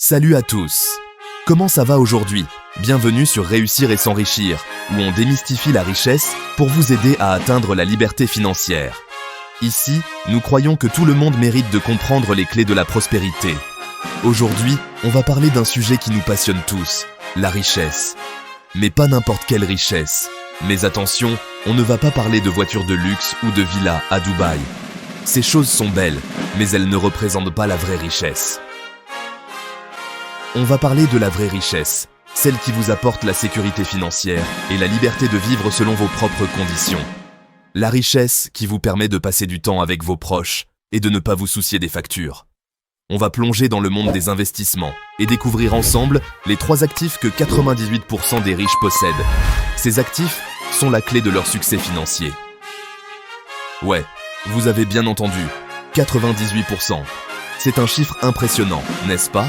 Salut à tous! Comment ça va aujourd'hui? Bienvenue sur Réussir et s'enrichir, où on démystifie la richesse pour vous aider à atteindre la liberté financière. Ici, nous croyons que tout le monde mérite de comprendre les clés de la prospérité. Aujourd'hui, on va parler d'un sujet qui nous passionne tous, la richesse. Mais pas n'importe quelle richesse. Mais attention, on ne va pas parler de voitures de luxe ou de villas à Dubaï. Ces choses sont belles, mais elles ne représentent pas la vraie richesse. On va parler de la vraie richesse, celle qui vous apporte la sécurité financière et la liberté de vivre selon vos propres conditions. La richesse qui vous permet de passer du temps avec vos proches et de ne pas vous soucier des factures. On va plonger dans le monde des investissements et découvrir ensemble les 3 actifs que 98% des riches possèdent. Ces actifs sont la clé de leur succès financier. Ouais, vous avez bien entendu, 98%. C'est un chiffre impressionnant, n'est-ce pas ?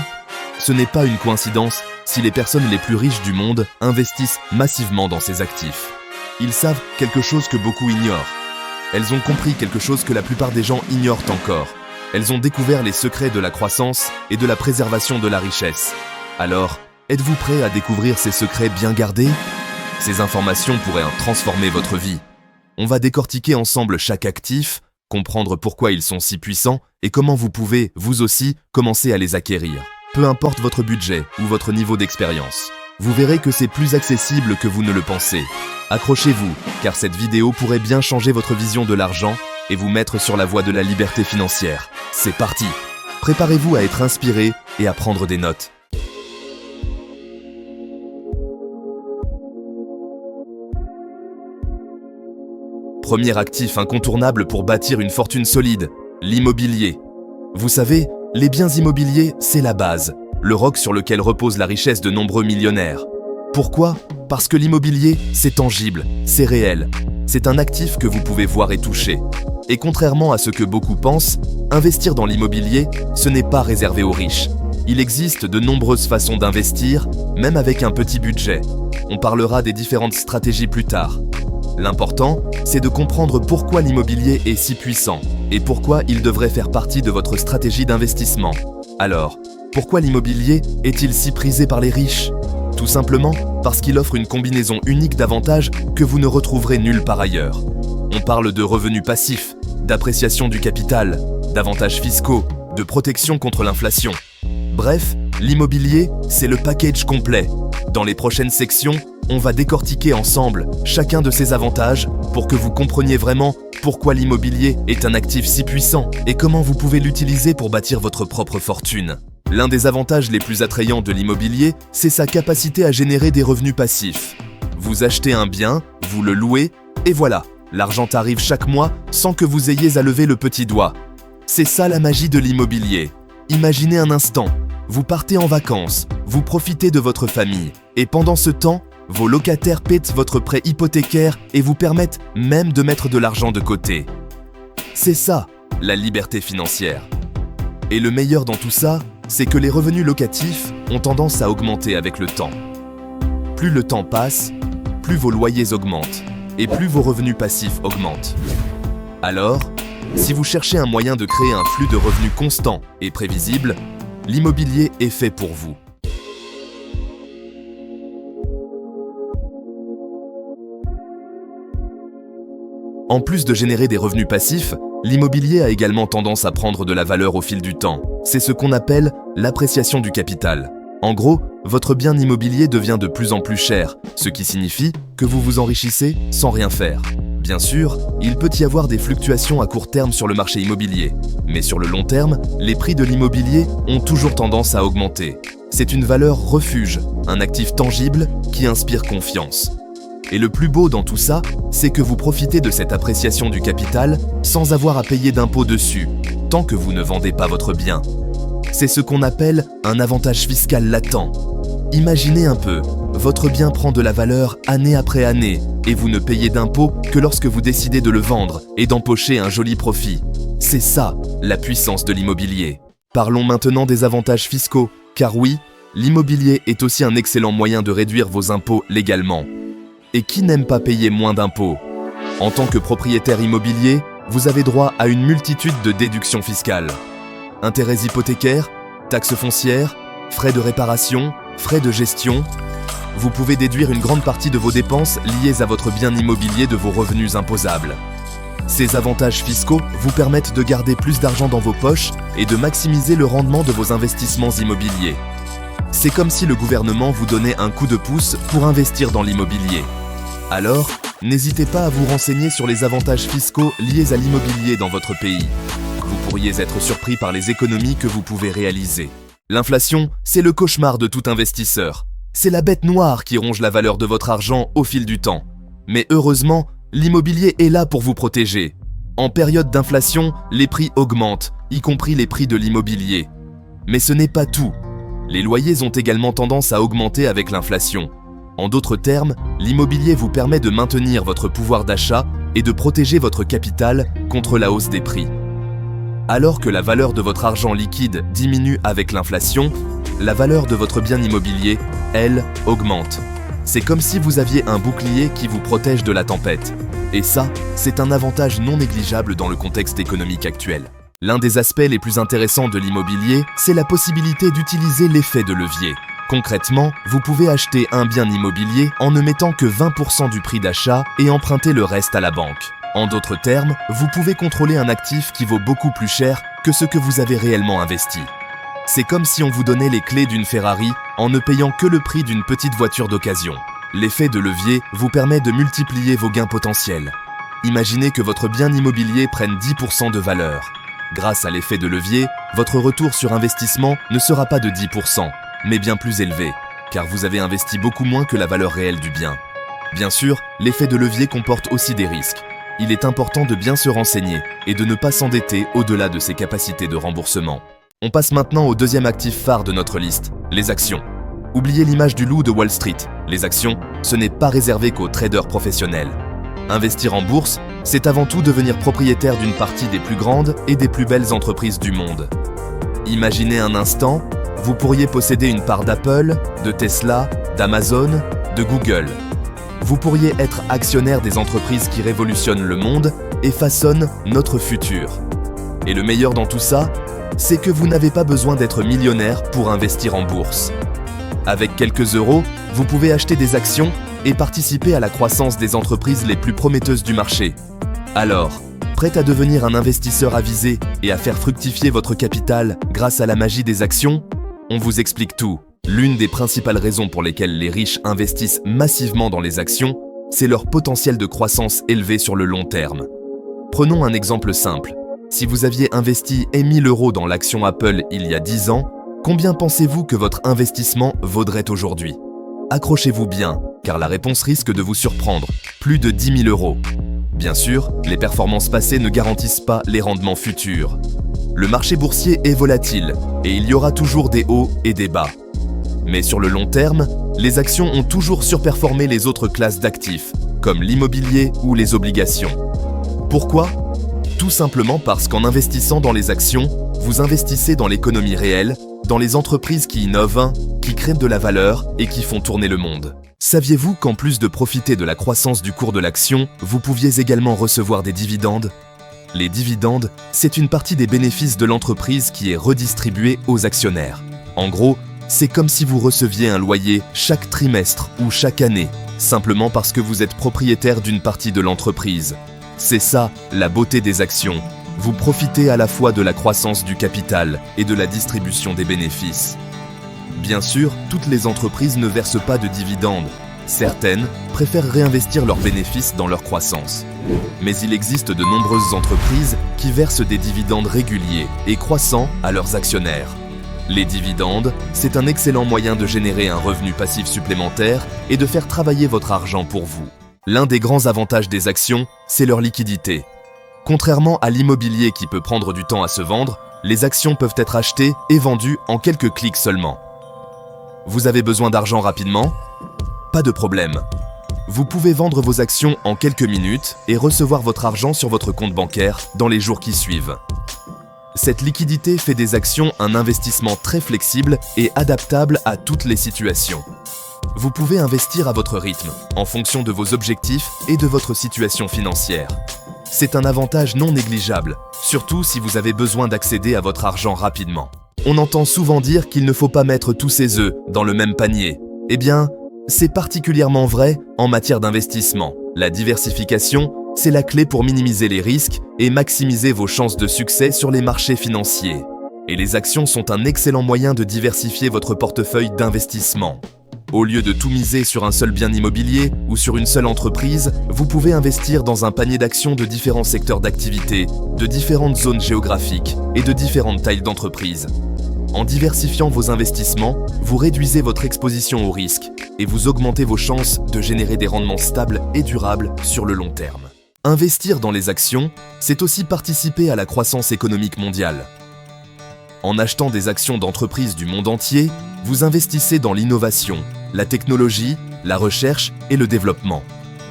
Ce n'est pas une coïncidence si les personnes les plus riches du monde investissent massivement dans ces actifs. Ils savent quelque chose que beaucoup ignorent. Elles ont compris quelque chose que la plupart des gens ignorent encore. Elles ont découvert les secrets de la croissance et de la préservation de la richesse. Alors, êtes-vous prêt à découvrir ces secrets bien gardés ? Ces informations pourraient transformer votre vie. On va décortiquer ensemble chaque actif, comprendre pourquoi ils sont si puissants et comment vous pouvez, vous aussi, commencer à les acquérir. Peu importe votre budget ou votre niveau d'expérience, vous verrez que c'est plus accessible que vous ne le pensez. Accrochez-vous, car cette vidéo pourrait bien changer votre vision de l'argent et vous mettre sur la voie de la liberté financière. C'est parti! Préparez-vous à être inspiré et à prendre des notes. Premier actif incontournable pour bâtir une fortune solide, l'immobilier. Vous savez, les biens immobiliers, c'est la base, le roc sur lequel repose la richesse de nombreux millionnaires. Pourquoi ? Parce que l'immobilier, c'est tangible, c'est réel. C'est un actif que vous pouvez voir et toucher. Et contrairement à ce que beaucoup pensent, investir dans l'immobilier, ce n'est pas réservé aux riches. Il existe de nombreuses façons d'investir, même avec un petit budget. On parlera des différentes stratégies plus tard. L'important, c'est de comprendre pourquoi l'immobilier est si puissant et pourquoi il devrait faire partie de votre stratégie d'investissement. Alors, pourquoi l'immobilier est-il si prisé par les riches ? Tout simplement parce qu'il offre une combinaison unique d'avantages que vous ne retrouverez nulle part ailleurs. On parle de revenus passifs, d'appréciation du capital, d'avantages fiscaux, de protection contre l'inflation. Bref, l'immobilier, c'est le package complet. Dans les prochaines sections, on va décortiquer ensemble chacun de ces avantages pour que vous compreniez vraiment pourquoi l'immobilier est un actif si puissant et comment vous pouvez l'utiliser pour bâtir votre propre fortune. L'un des avantages les plus attrayants de l'immobilier, c'est sa capacité à générer des revenus passifs. Vous achetez un bien, vous le louez, et voilà, l'argent arrive chaque mois sans que vous ayez à lever le petit doigt. C'est ça la magie de l'immobilier. Imaginez un instant, vous partez en vacances, vous profitez de votre famille, et pendant ce temps, vos locataires paient votre prêt hypothécaire et vous permettent même de mettre de l'argent de côté. C'est ça, la liberté financière. Et le meilleur dans tout ça, c'est que les revenus locatifs ont tendance à augmenter avec le temps. Plus le temps passe, plus vos loyers augmentent et plus vos revenus passifs augmentent. Alors, si vous cherchez un moyen de créer un flux de revenus constant et prévisible, l'immobilier est fait pour vous. En plus de générer des revenus passifs, l'immobilier a également tendance à prendre de la valeur au fil du temps. C'est ce qu'on appelle l'appréciation du capital. En gros, votre bien immobilier devient de plus en plus cher, ce qui signifie que vous vous enrichissez sans rien faire. Bien sûr, il peut y avoir des fluctuations à court terme sur le marché immobilier, mais sur le long terme, les prix de l'immobilier ont toujours tendance à augmenter. C'est une valeur refuge, un actif tangible qui inspire confiance. Et le plus beau dans tout ça, c'est que vous profitez de cette appréciation du capital sans avoir à payer d'impôts dessus, tant que vous ne vendez pas votre bien. C'est ce qu'on appelle un avantage fiscal latent. Imaginez un peu, votre bien prend de la valeur année après année et vous ne payez d'impôts que lorsque vous décidez de le vendre et d'empocher un joli profit. C'est ça, la puissance de l'immobilier. Parlons maintenant des avantages fiscaux, car oui, l'immobilier est aussi un excellent moyen de réduire vos impôts légalement. Et qui n'aime pas payer moins d'impôts ? En tant que propriétaire immobilier, vous avez droit à une multitude de déductions fiscales. Intérêts hypothécaires, taxes foncières, frais de réparation, frais de gestion. Vous pouvez déduire une grande partie de vos dépenses liées à votre bien immobilier de vos revenus imposables. Ces avantages fiscaux vous permettent de garder plus d'argent dans vos poches et de maximiser le rendement de vos investissements immobiliers. C'est comme si le gouvernement vous donnait un coup de pouce pour investir dans l'immobilier. Alors, n'hésitez pas à vous renseigner sur les avantages fiscaux liés à l'immobilier dans votre pays. Vous pourriez être surpris par les économies que vous pouvez réaliser. L'inflation, c'est le cauchemar de tout investisseur. C'est la bête noire qui ronge la valeur de votre argent au fil du temps. Mais heureusement, l'immobilier est là pour vous protéger. En période d'inflation, les prix augmentent, y compris les prix de l'immobilier. Mais ce n'est pas tout. Les loyers ont également tendance à augmenter avec l'inflation. En d'autres termes, l'immobilier vous permet de maintenir votre pouvoir d'achat et de protéger votre capital contre la hausse des prix. Alors que la valeur de votre argent liquide diminue avec l'inflation, la valeur de votre bien immobilier, elle, augmente. C'est comme si vous aviez un bouclier qui vous protège de la tempête. Et ça, c'est un avantage non négligeable dans le contexte économique actuel. L'un des aspects les plus intéressants de l'immobilier, c'est la possibilité d'utiliser l'effet de levier. Concrètement, vous pouvez acheter un bien immobilier en ne mettant que 20% du prix d'achat et emprunter le reste à la banque. En d'autres termes, vous pouvez contrôler un actif qui vaut beaucoup plus cher que ce que vous avez réellement investi. C'est comme si on vous donnait les clés d'une Ferrari en ne payant que le prix d'une petite voiture d'occasion. L'effet de levier vous permet de multiplier vos gains potentiels. Imaginez que votre bien immobilier prenne 10% de valeur. Grâce à l'effet de levier, votre retour sur investissement ne sera pas de 10%, mais bien plus élevé, car vous avez investi beaucoup moins que la valeur réelle du bien. Bien sûr, l'effet de levier comporte aussi des risques. Il est important de bien se renseigner et de ne pas s'endetter au-delà de ses capacités de remboursement. On passe maintenant au deuxième actif phare de notre liste, les actions. Oubliez l'image du loup de Wall Street. Les actions, ce n'est pas réservé qu'aux traders professionnels. Investir en bourse, c'est avant tout devenir propriétaire d'une partie des plus grandes et des plus belles entreprises du monde. Imaginez un instant, vous pourriez posséder une part d'Apple, de Tesla, d'Amazon, de Google. Vous pourriez être actionnaire des entreprises qui révolutionnent le monde et façonnent notre futur. Et le meilleur dans tout ça, c'est que vous n'avez pas besoin d'être millionnaire pour investir en bourse. Avec quelques euros, vous pouvez acheter des actions et participer à la croissance des entreprises les plus prometteuses du marché. Alors, prêt à devenir un investisseur avisé et à faire fructifier votre capital grâce à la magie des actions? On vous explique tout. L'une des principales raisons pour lesquelles les riches investissent massivement dans les actions, c'est leur potentiel de croissance élevé sur le long terme. Prenons un exemple simple. Si vous aviez investi 1000 € dans l'action Apple il y a 10 ans, combien pensez-vous que votre investissement vaudrait aujourd'hui? Accrochez-vous bien, car la réponse risque de vous surprendre. Plus de 10 000 €. Bien sûr, les performances passées ne garantissent pas les rendements futurs. Le marché boursier est volatile, et il y aura toujours des hauts et des bas. Mais sur le long terme, les actions ont toujours surperformé les autres classes d'actifs, comme l'immobilier ou les obligations. Pourquoi? Tout simplement parce qu'en investissant dans les actions, vous investissez dans l'économie réelle, dans les entreprises qui innovent, qui créent de la valeur et qui font tourner le monde. Saviez-vous qu'en plus de profiter de la croissance du cours de l'action, vous pouviez également recevoir des dividendes? Les dividendes, c'est une partie des bénéfices de l'entreprise qui est redistribuée aux actionnaires. En gros, c'est comme si vous receviez un loyer chaque trimestre ou chaque année, simplement parce que vous êtes propriétaire d'une partie de l'entreprise. C'est ça, la beauté des actions. Vous profitez à la fois de la croissance du capital et de la distribution des bénéfices. Bien sûr, toutes les entreprises ne versent pas de dividendes. Certaines préfèrent réinvestir leurs bénéfices dans leur croissance. Mais il existe de nombreuses entreprises qui versent des dividendes réguliers et croissants à leurs actionnaires. Les dividendes, c'est un excellent moyen de générer un revenu passif supplémentaire et de faire travailler votre argent pour vous. L'un des grands avantages des actions, c'est leur liquidité. Contrairement à l'immobilier qui peut prendre du temps à se vendre, les actions peuvent être achetées et vendues en quelques clics seulement. Vous avez besoin d'argent rapidement? Pas de problème. Vous pouvez vendre vos actions en quelques minutes et recevoir votre argent sur votre compte bancaire dans les jours qui suivent. Cette liquidité fait des actions un investissement très flexible et adaptable à toutes les situations. Vous pouvez investir à votre rythme, en fonction de vos objectifs et de votre situation financière. C'est un avantage non négligeable, surtout si vous avez besoin d'accéder à votre argent rapidement. On entend souvent dire qu'il ne faut pas mettre tous ses œufs dans le même panier. Eh bien, c'est particulièrement vrai en matière d'investissement. La diversification, c'est la clé pour minimiser les risques et maximiser vos chances de succès sur les marchés financiers. Et les actions sont un excellent moyen de diversifier votre portefeuille d'investissement. Au lieu de tout miser sur un seul bien immobilier ou sur une seule entreprise, vous pouvez investir dans un panier d'actions de différents secteurs d'activité, de différentes zones géographiques et de différentes tailles d'entreprises. En diversifiant vos investissements, vous réduisez votre exposition au risque et vous augmentez vos chances de générer des rendements stables et durables sur le long terme. Investir dans les actions, c'est aussi participer à la croissance économique mondiale. En achetant des actions d'entreprises du monde entier, vous investissez dans l'innovation, la technologie, la recherche et le développement.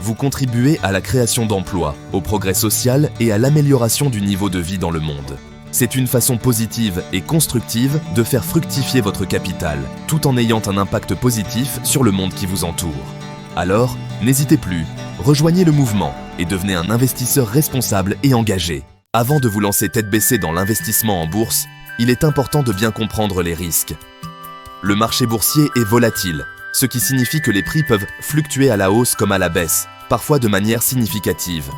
Vous contribuez à la création d'emplois, au progrès social et à l'amélioration du niveau de vie dans le monde. C'est une façon positive et constructive de faire fructifier votre capital, tout en ayant un impact positif sur le monde qui vous entoure. Alors, n'hésitez plus, rejoignez le mouvement et devenez un investisseur responsable et engagé. Avant de vous lancer tête baissée dans l'investissement en bourse, il est important de bien comprendre les risques. Le marché boursier est volatile, ce qui signifie que les prix peuvent fluctuer à la hausse comme à la baisse, parfois de manière significative.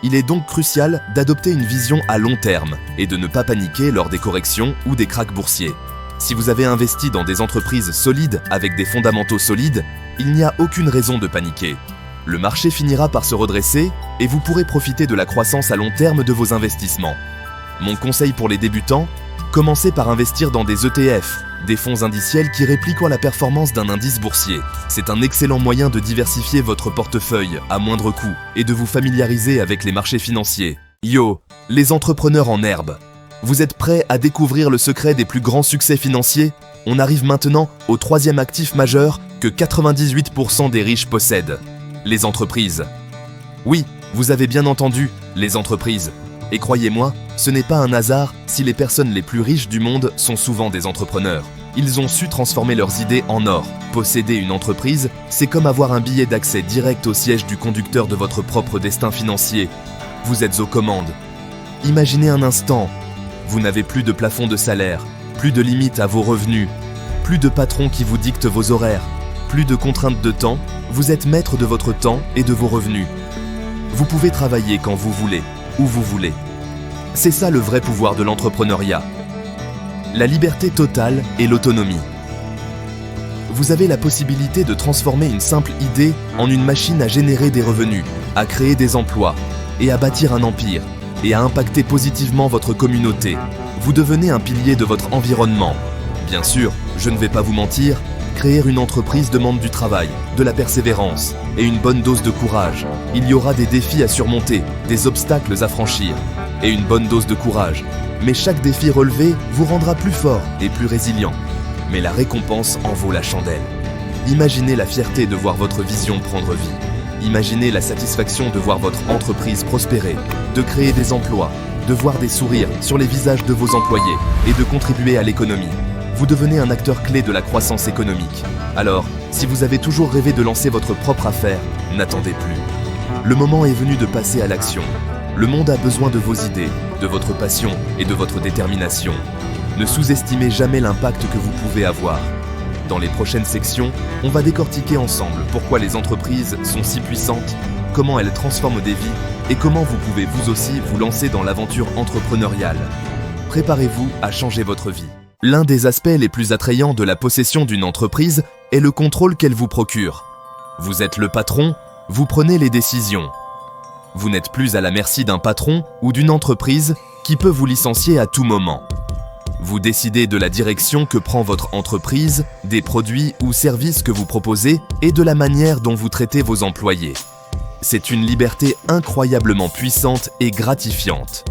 Il est donc crucial d'adopter une vision à long terme et de ne pas paniquer lors des corrections ou des krachs boursiers. Si vous avez investi dans des entreprises solides avec des fondamentaux solides, il n'y a aucune raison de paniquer. Le marché finira par se redresser et vous pourrez profiter de la croissance à long terme de vos investissements. Mon conseil pour les débutants, commencez par investir dans des ETF, des fonds indiciels qui répliquent la performance d'un indice boursier. C'est un excellent moyen de diversifier votre portefeuille à moindre coût et de vous familiariser avec les marchés financiers. Yo, les entrepreneurs en herbe! Vous êtes prêts à découvrir le secret des plus grands succès financiers? On arrive maintenant au troisième actif majeur que 98% des riches possèdent. Les entreprises. Oui, vous avez bien entendu, les entreprises. Et croyez-moi, ce n'est pas un hasard si les personnes les plus riches du monde sont souvent des entrepreneurs. Ils ont su transformer leurs idées en or. Posséder une entreprise, c'est comme avoir un billet d'accès direct au siège du conducteur de votre propre destin financier. Vous êtes aux commandes. Imaginez un instant, vous n'avez plus de plafond de salaire, plus de limite à vos revenus, plus de patron qui vous dicte vos horaires, plus de contraintes de temps, vous êtes maître de votre temps et de vos revenus. Vous pouvez travailler quand vous voulez, où vous voulez. C'est ça le vrai pouvoir de l'entrepreneuriat. La liberté totale et l'autonomie. Vous avez la possibilité de transformer une simple idée en une machine à générer des revenus, à créer des emplois et à bâtir un empire et à impacter positivement votre communauté. Vous devenez un pilier de votre environnement. Bien sûr, je ne vais pas vous mentir, créer une entreprise demande du travail, de la persévérance et une bonne dose de courage. Il y aura des défis à surmonter, des obstacles à franchir et une bonne dose de courage. Mais chaque défi relevé vous rendra plus fort et plus résilient. Mais la récompense en vaut la chandelle. Imaginez la fierté de voir votre vision prendre vie. Imaginez la satisfaction de voir votre entreprise prospérer, de créer des emplois, de voir des sourires sur les visages de vos employés et de contribuer à l'économie. Vous devenez un acteur clé de la croissance économique. Alors, si vous avez toujours rêvé de lancer votre propre affaire, n'attendez plus. Le moment est venu de passer à l'action. Le monde a besoin de vos idées, de votre passion et de votre détermination. Ne sous-estimez jamais l'impact que vous pouvez avoir. Dans les prochaines sections, on va décortiquer ensemble pourquoi les entreprises sont si puissantes, comment elles transforment des vies et comment vous pouvez vous aussi vous lancer dans l'aventure entrepreneuriale. Préparez-vous à changer votre vie. L'un des aspects les plus attrayants de la possession d'une entreprise est le contrôle qu'elle vous procure. Vous êtes le patron, vous prenez les décisions. Vous n'êtes plus à la merci d'un patron ou d'une entreprise qui peut vous licencier à tout moment. Vous décidez de la direction que prend votre entreprise, des produits ou services que vous proposez et de la manière dont vous traitez vos employés. C'est une liberté incroyablement puissante et gratifiante.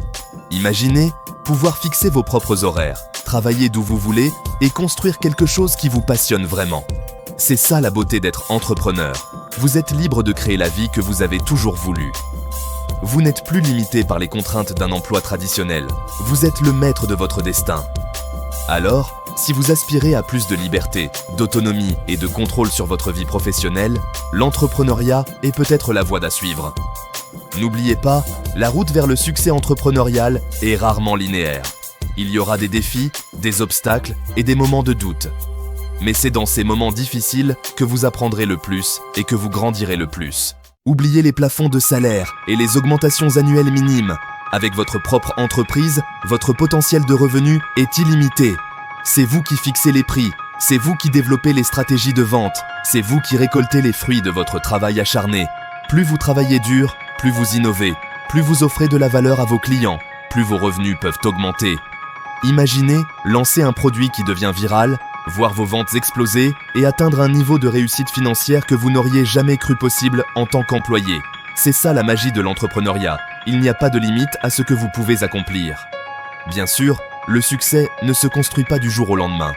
Imaginez pouvoir fixer vos propres horaires, travailler d'où vous voulez et construire quelque chose qui vous passionne vraiment. C'est ça la beauté d'être entrepreneur. Vous êtes libre de créer la vie que vous avez toujours voulu. Vous n'êtes plus limité par les contraintes d'un emploi traditionnel. Vous êtes le maître de votre destin. Alors, si vous aspirez à plus de liberté, d'autonomie et de contrôle sur votre vie professionnelle, l'entrepreneuriat est peut-être la voie à suivre. N'oubliez pas, la route vers le succès entrepreneurial est rarement linéaire. Il y aura des défis, des obstacles et des moments de doute. Mais c'est dans ces moments difficiles que vous apprendrez le plus et que vous grandirez le plus. Oubliez les plafonds de salaire et les augmentations annuelles minimes. Avec votre propre entreprise, votre potentiel de revenus est illimité. C'est vous qui fixez les prix, c'est vous qui développez les stratégies de vente, c'est vous qui récoltez les fruits de votre travail acharné. Plus vous travaillez dur, plus vous innovez, plus vous offrez de la valeur à vos clients, plus vos revenus peuvent augmenter. Imaginez lancer un produit qui devient viral, voir vos ventes exploser et atteindre un niveau de réussite financière que vous n'auriez jamais cru possible en tant qu'employé. C'est ça la magie de l'entrepreneuriat. Il n'y a pas de limite à ce que vous pouvez accomplir. Bien sûr, le succès ne se construit pas du jour au lendemain.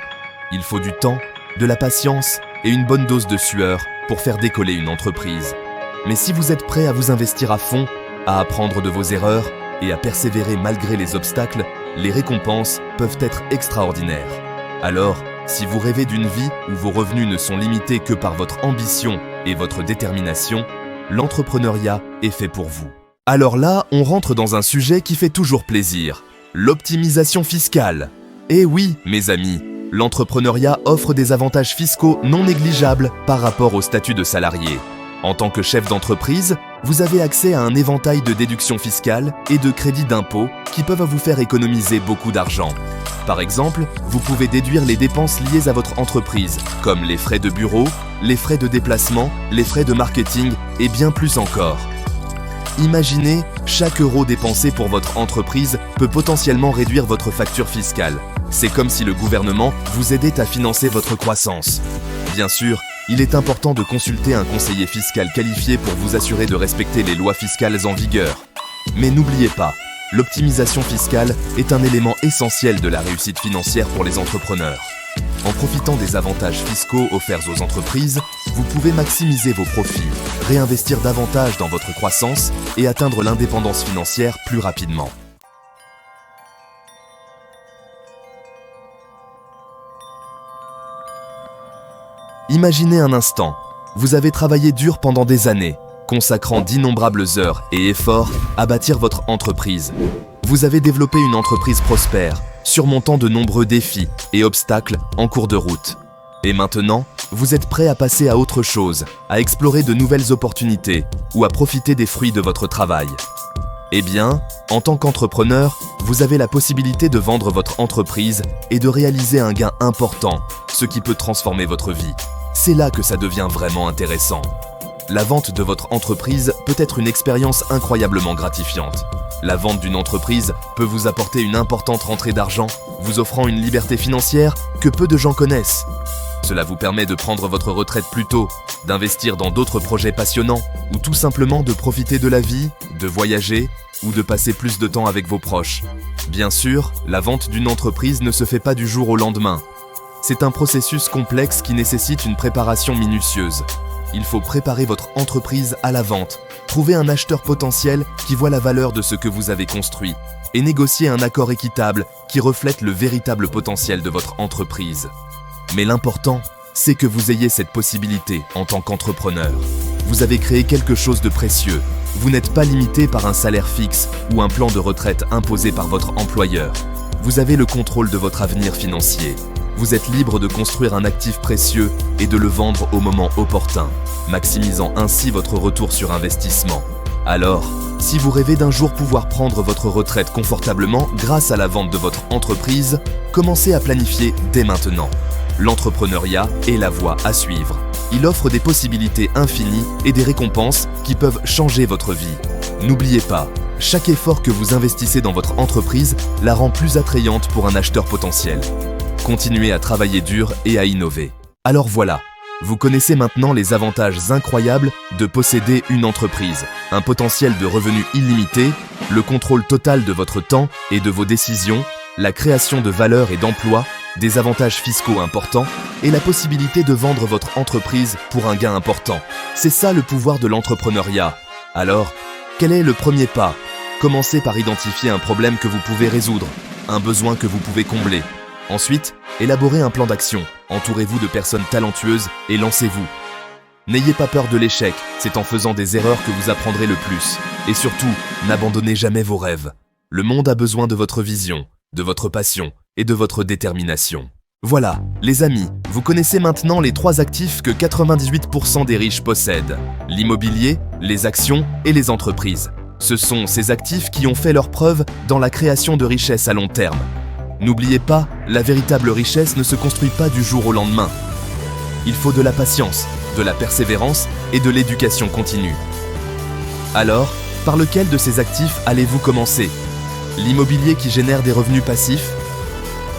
Il faut du temps, de la patience et une bonne dose de sueur pour faire décoller une entreprise. Mais si vous êtes prêt à vous investir à fond, à apprendre de vos erreurs et à persévérer malgré les obstacles, les récompenses peuvent être extraordinaires. Alors, si vous rêvez d'une vie où vos revenus ne sont limités que par votre ambition et votre détermination, l'entrepreneuriat est fait pour vous. Alors là, on rentre dans un sujet qui fait toujours plaisir, l'optimisation fiscale. Et oui, mes amis, l'entrepreneuriat offre des avantages fiscaux non négligeables par rapport au statut de salarié. En tant que chef d'entreprise, vous avez accès à un éventail de déductions fiscales et de crédits d'impôt qui peuvent vous faire économiser beaucoup d'argent. Par exemple, vous pouvez déduire les dépenses liées à votre entreprise, comme les frais de bureau, les frais de déplacement, les frais de marketing et bien plus encore. Imaginez, chaque euro dépensé pour votre entreprise peut potentiellement réduire votre facture fiscale. C'est comme si le gouvernement vous aidait à financer votre croissance. Bien sûr, il est important de consulter un conseiller fiscal qualifié pour vous assurer de respecter les lois fiscales en vigueur. Mais n'oubliez pas, l'optimisation fiscale est un élément essentiel de la réussite financière pour les entrepreneurs. En profitant des avantages fiscaux offerts aux entreprises, vous pouvez maximiser vos profits, réinvestir davantage dans votre croissance et atteindre l'indépendance financière plus rapidement. Imaginez un instant, vous avez travaillé dur pendant des années, consacrant d'innombrables heures et efforts à bâtir votre entreprise. Vous avez développé une entreprise prospère, surmontant de nombreux défis et obstacles en cours de route. Et maintenant, vous êtes prêt à passer à autre chose, à explorer de nouvelles opportunités ou à profiter des fruits de votre travail. Eh bien, en tant qu'entrepreneur, vous avez la possibilité de vendre votre entreprise et de réaliser un gain important, ce qui peut transformer votre vie. C'est là que ça devient vraiment intéressant. La vente de votre entreprise peut être une expérience incroyablement gratifiante. La vente d'une entreprise peut vous apporter une importante rentrée d'argent, vous offrant une liberté financière que peu de gens connaissent. Cela vous permet de prendre votre retraite plus tôt, d'investir dans d'autres projets passionnants, ou tout simplement de profiter de la vie, de voyager, ou de passer plus de temps avec vos proches. Bien sûr, la vente d'une entreprise ne se fait pas du jour au lendemain. C'est un processus complexe qui nécessite une préparation minutieuse. Il faut préparer votre entreprise à la vente, trouver un acheteur potentiel qui voit la valeur de ce que vous avez construit et négocier un accord équitable qui reflète le véritable potentiel de votre entreprise. Mais l'important, c'est que vous ayez cette possibilité en tant qu'entrepreneur. Vous avez créé quelque chose de précieux. Vous n'êtes pas limité par un salaire fixe ou un plan de retraite imposé par votre employeur. Vous avez le contrôle de votre avenir financier. Vous êtes libre de construire un actif précieux et de le vendre au moment opportun, maximisant ainsi votre retour sur investissement. Alors, si vous rêvez d'un jour pouvoir prendre votre retraite confortablement grâce à la vente de votre entreprise, commencez à planifier dès maintenant. L'entrepreneuriat est la voie à suivre. Il offre des possibilités infinies et des récompenses qui peuvent changer votre vie. N'oubliez pas, chaque effort que vous investissez dans votre entreprise la rend plus attrayante pour un acheteur potentiel. Continuez à travailler dur et à innover. Alors voilà, vous connaissez maintenant les avantages incroyables de posséder une entreprise, un potentiel de revenus illimité, le contrôle total de votre temps et de vos décisions, la création de valeur et d'emplois, des avantages fiscaux importants et la possibilité de vendre votre entreprise pour un gain important. C'est ça le pouvoir de l'entrepreneuriat. Alors, quel est le premier pas? Commencez par identifier un problème que vous pouvez résoudre, un besoin que vous pouvez combler. Ensuite, élaborez un plan d'action, entourez-vous de personnes talentueuses et lancez-vous. N'ayez pas peur de l'échec, c'est en faisant des erreurs que vous apprendrez le plus. Et surtout, n'abandonnez jamais vos rêves. Le monde a besoin de votre vision. de votre passion et de votre détermination. Voilà, les amis, vous connaissez maintenant les 3 actifs que 98% des riches possèdent. L'immobilier, les actions et les entreprises. Ce sont ces actifs qui ont fait leur preuve dans la création de richesses à long terme. N'oubliez pas, la véritable richesse ne se construit pas du jour au lendemain. Il faut de la patience, de la persévérance et de l'éducation continue. Alors, par lequel de ces actifs allez-vous commencer? L'immobilier qui génère des revenus passifs?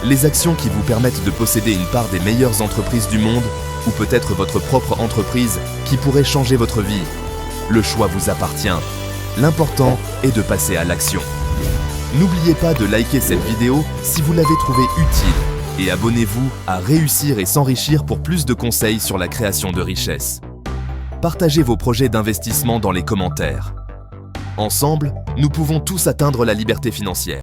Les actions qui vous permettent de posséder une part des meilleures entreprises du monde, ou peut-être votre propre entreprise qui pourrait changer votre vie. Le choix vous appartient. L'important est de passer à l'action. N'oubliez pas de liker cette vidéo si vous l'avez trouvée utile et abonnez-vous à Réussir et s'enrichir pour plus de conseils sur la création de richesses. Partagez vos projets d'investissement dans les commentaires. Ensemble, nous pouvons tous atteindre la liberté financière.